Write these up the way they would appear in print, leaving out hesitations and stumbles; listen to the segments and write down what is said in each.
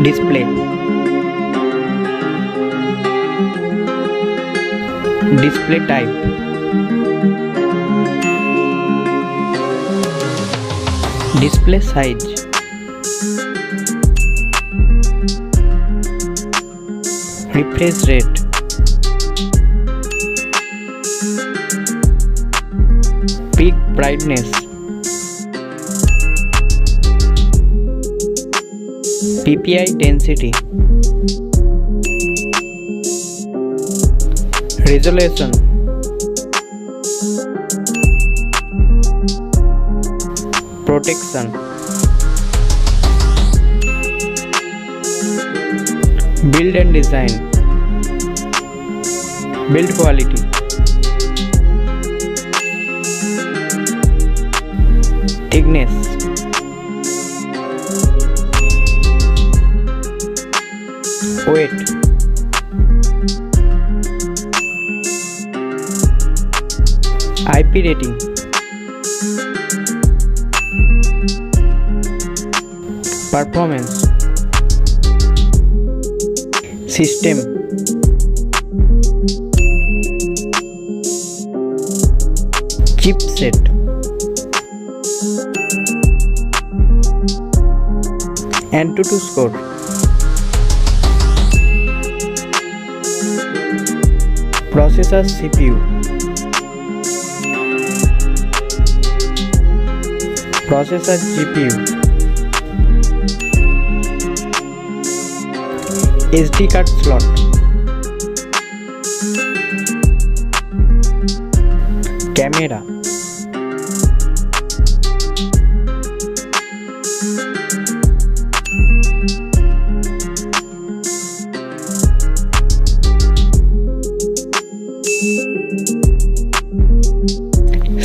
Display. Display type. Display size. Refresh rate. Peak brightness. Ppi density. Resolution. Protection. Build and design. Build quality. Thickness. Weight. IP rating. Performance. System. Chipset. Antutu score. Processor CPU. Processor GPU. SD card slot. Camera.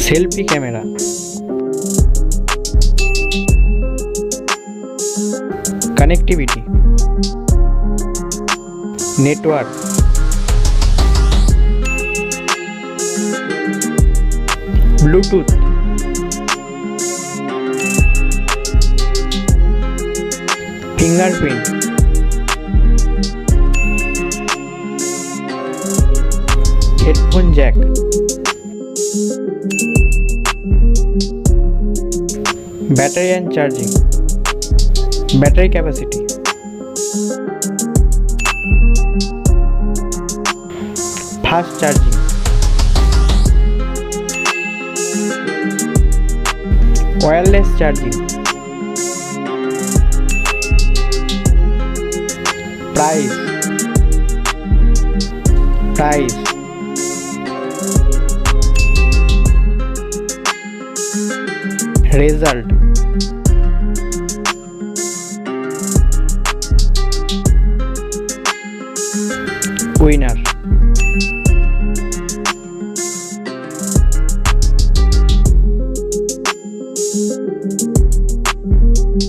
Selfie camera. Connectivity. Network. Bluetooth. Fingerprint. Headphone jack. Battery and charging. Battery capacity. Fast charging. Wireless charging. Price. Result. Winner.